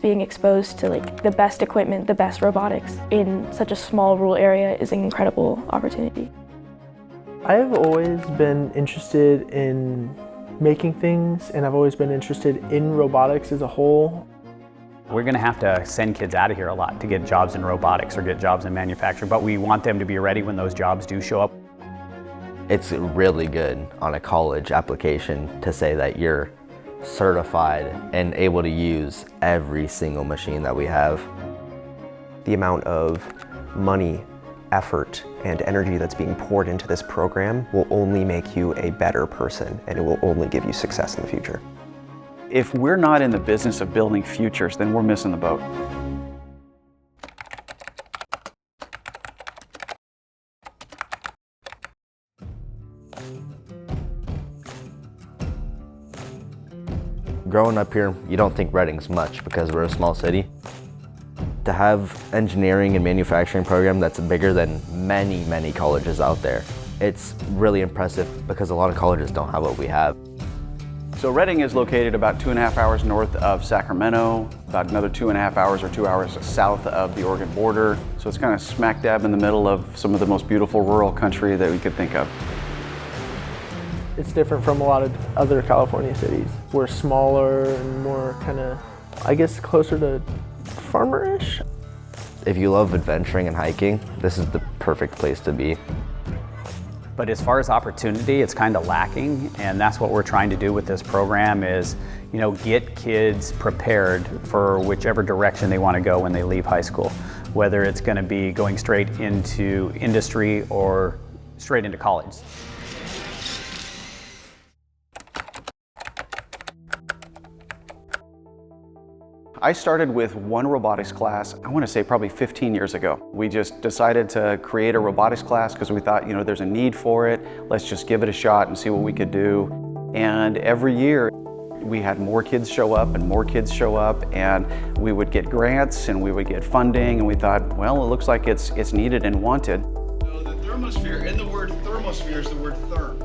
being exposed to like the best equipment, the best robotics in such a small rural area is an incredible opportunity. I've always been interested in making things, and I've always been interested in robotics as a whole. We're going to have to send kids out of here a lot to get jobs in robotics or get jobs in manufacturing, but we want them to be ready when those jobs do show up. It's really good on a college application to say that you're certified and able to use every single machine that we have. The amount of money, effort, and energy that's being poured into this program will only make you a better person, and it will only give you success in the future. If we're not in the business of building futures, then we're missing the boat. Growing up here, you don't think Reading's much because we're a small city. To have engineering and manufacturing program that's bigger than many, many colleges out there, it's really impressive because a lot of colleges don't have what we have. So Reading is located about 2.5 hours north of Sacramento, about another 2.5 hours or 2 hours south of the Oregon border. So it's kind of smack dab in the middle of some of the most beautiful rural country that we could think of. It's different from a lot of other California cities. We're smaller and more kind of, I guess, closer to farmer-ish. If you love adventuring and hiking, this is the perfect place to be. But as far as opportunity, it's kind of lacking, and that's what we're trying to do with this program is, get kids prepared for whichever direction they want to go when they leave high school, whether it's going to be going straight into industry or straight into college. I started with one robotics class, I want to say probably 15 years ago. We just decided to create a robotics class because we thought, there's a need for it. Let's just give it a shot and see what we could do. And every year we had more kids show up and more kids show up, and we would get grants and we would get funding, and we thought, well, it looks like it's needed and wanted. So the thermosphere, and the word thermosphere is the word therm.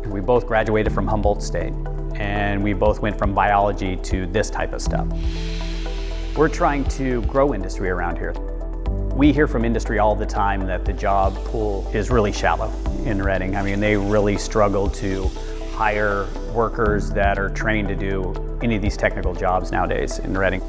We both graduated from Humboldt State, and we both went from biology to this type of stuff. We're trying to grow industry around here. We hear from industry all the time that the job pool is really shallow in Reading. I mean, they really struggle to hire workers that are trained to do any of these technical jobs nowadays in Reading.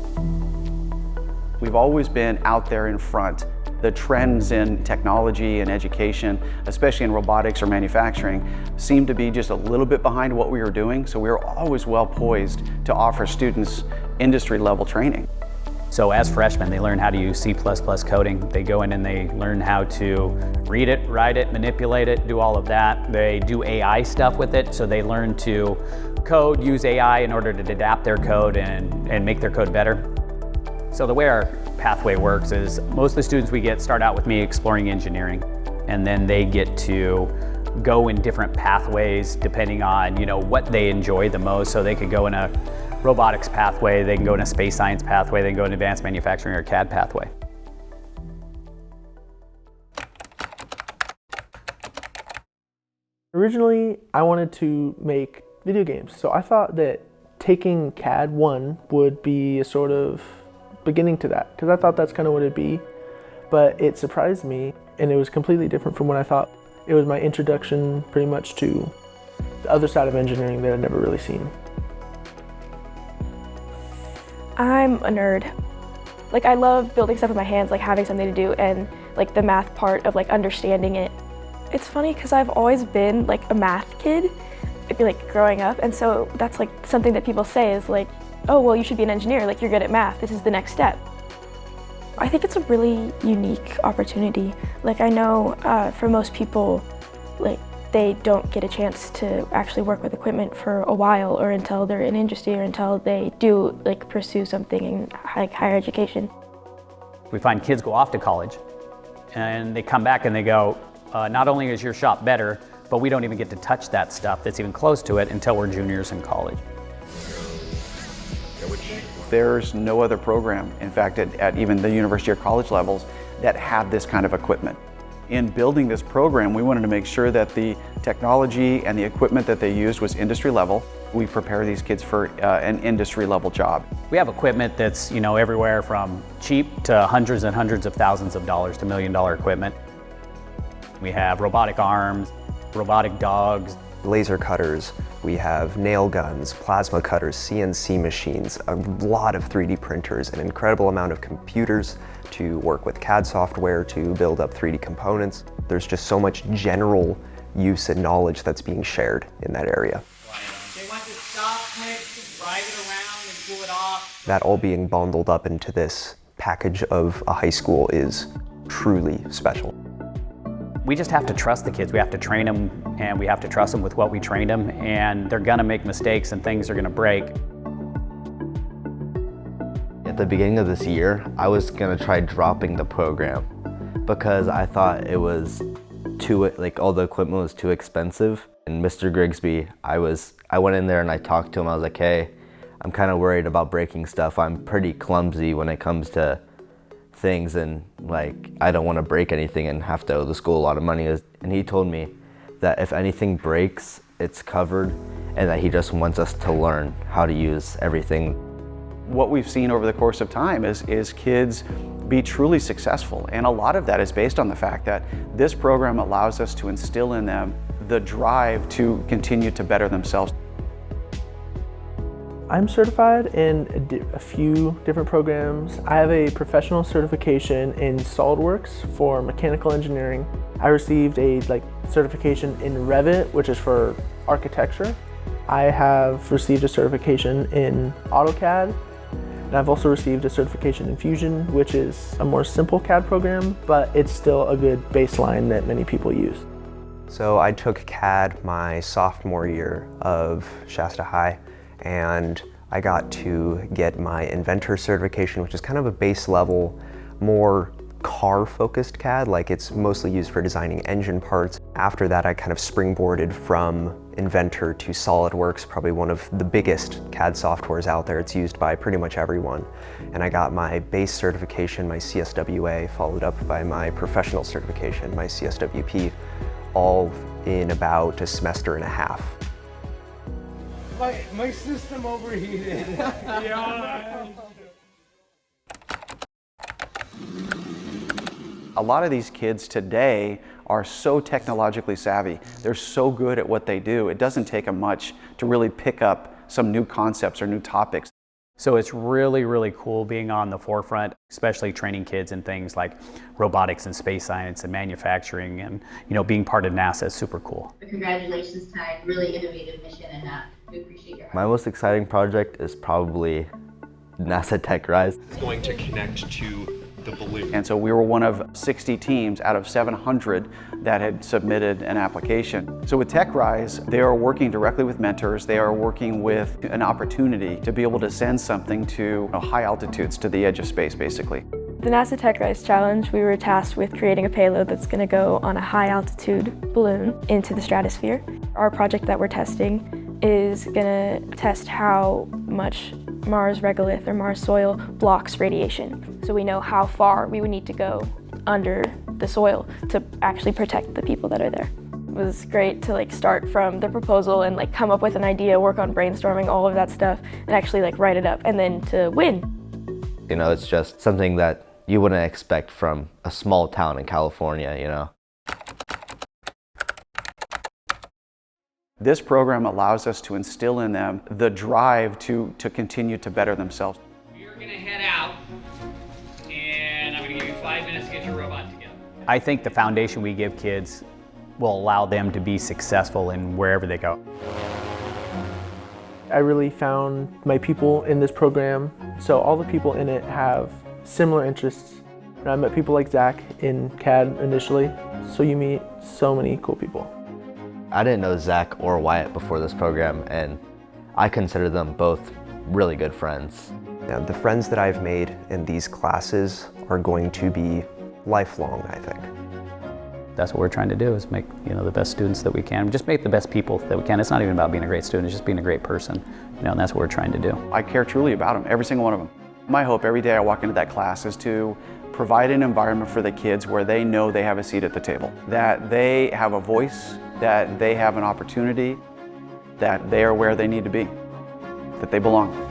We've always been out there in front. The trends in technology and education, especially in robotics or manufacturing, seem to be just a little bit behind what we were doing, so we were always well poised to offer students industry-level training. So as freshmen, they learn how to use C++ coding. They go in and they learn how to read it, write it, manipulate it, do all of that. They do AI stuff with it, so they learn to code, use AI in order to adapt their code and make their code better. So the way our pathway works is most of the students we get start out with me exploring engineering, and then they get to go in different pathways depending on what they enjoy the most. So they could go in a robotics pathway, they can go in a space science pathway, they can go in advanced manufacturing or CAD pathway. Originally, I wanted to make video games, so I thought that taking CAD 1 would be a sort of beginning to that, because I thought that's kind of what it'd be, but it surprised me, and it was completely different from what I thought. It was my introduction pretty much to the other side of engineering that I'd never really seen. I'm a nerd. Like, I love building stuff with my hands, like having something to do, and like the math part of like understanding it. It's funny because I've always been like a math kid, like growing up, and so that's like something that people say is like, oh, well, you should be an engineer, like you're good at math, this is the next step. I think it's a really unique opportunity. Like, I know for most people, like they don't get a chance to actually work with equipment for a while, or until they're in industry, or until they do like pursue something in like higher education. We find kids go off to college and they come back and they go, not only is your shop better, but we don't even get to touch that stuff that's even close to it until we're juniors in college. There's no other program, in fact, at even the university or college levels, that have this kind of equipment. In building this program, we wanted to make sure that the technology and the equipment that they used was industry level. We prepare these kids for an industry level job. We have equipment that's, everywhere from cheap to hundreds and hundreds of thousands of dollars to $1 million equipment. We have robotic arms, robotic dogs, laser cutters, we have nail guns, plasma cutters, CNC machines, a lot of 3D printers, an incredible amount of computers to work with CAD software to build up 3D components. There's just so much general use and knowledge that's being shared in that area. They want to stop, drive it around and pull it off. That all being bundled up into this package of a high school is truly special. We just have to trust the kids. We have to train them, and we have to trust them with what we trained them, and they're gonna make mistakes and things are gonna break. At the beginning of this year, I was gonna try dropping the program because I thought it was all the equipment was too expensive. And Mr. Grigsby, I went in there and I talked to him. I was like, hey, I'm kind of worried about breaking stuff. I'm pretty clumsy when it comes to things, and I don't want to break anything and have to owe the school a lot of money. And he told me that if anything breaks, it's covered, and that he just wants us to learn how to use everything. What we've seen over the course of time is kids be truly successful, and a lot of that is based on the fact that this program allows us to instill in them the drive to continue to better themselves. I'm certified in a few different programs. I have a professional certification in SolidWorks for mechanical engineering. I received a certification in Revit, which is for architecture. I have received a certification in AutoCAD, and I've also received a certification in Fusion, which is a more simple CAD program, but it's still a good baseline that many people use. So I took CAD my sophomore year of Shasta High, and I got to get my inventor certification, which is kind of a base level, more car-focused CAD, it's mostly used for designing engine parts. After that, I kind of springboarded from inventor to SolidWorks, probably one of the biggest CAD softwares out there. It's used by pretty much everyone. And I got my base certification, my CSWA, followed up by my professional certification, my CSWP, all in about a semester and a half. My system overheated. Yeah. A lot of these kids today are so technologically savvy. They're so good at what they do. It doesn't take them much to really pick up some new concepts or new topics. So it's really, really cool being on the forefront, especially training kids in things like robotics and space science and manufacturing, and being part of NASA is super cool. Congratulations, Ty. Really innovative mission, and we appreciate your. My most exciting project is probably NASA Tech Rise. It's going to connect to the balloon. And so we were one of 60 teams out of 700 that had submitted an application. So with Tech Rise, they are working directly with mentors. They are working with an opportunity to be able to send something to high altitudes, to the edge of space, basically. The NASA Tech Rise Challenge, we were tasked with creating a payload that's going to go on a high altitude balloon into the stratosphere. Our project that we're testing is going to test how much Mars regolith or Mars soil blocks radiation. So we know how far we would need to go under the soil to actually protect the people that are there. It was great to start from the proposal and come up with an idea, work on brainstorming, all of that stuff, and actually write it up, and then to win. It's just something that you wouldn't expect from a small town in California, This program allows us to instill in them the drive to continue to better themselves. You're gonna head out, and I'm gonna give you 5 minutes to get your robot together. I think the foundation we give kids will allow them to be successful in wherever they go. I really found my people in this program, so all the people in it have similar interests. And I met people like Zach in CAD initially, so you meet so many cool people. I didn't know Zach or Wyatt before this program, and I consider them both really good friends. Now, the friends that I've made in these classes are going to be lifelong, I think. That's what we're trying to do, is make the best students that we can. Just make the best people that we can. It's not even about being a great student, it's just being a great person. And that's what we're trying to do. I care truly about them, every single one of them. My hope every day I walk into that class is to provide an environment for the kids where they know they have a seat at the table, that they have a voice, that they have an opportunity, that they are where they need to be, that they belong.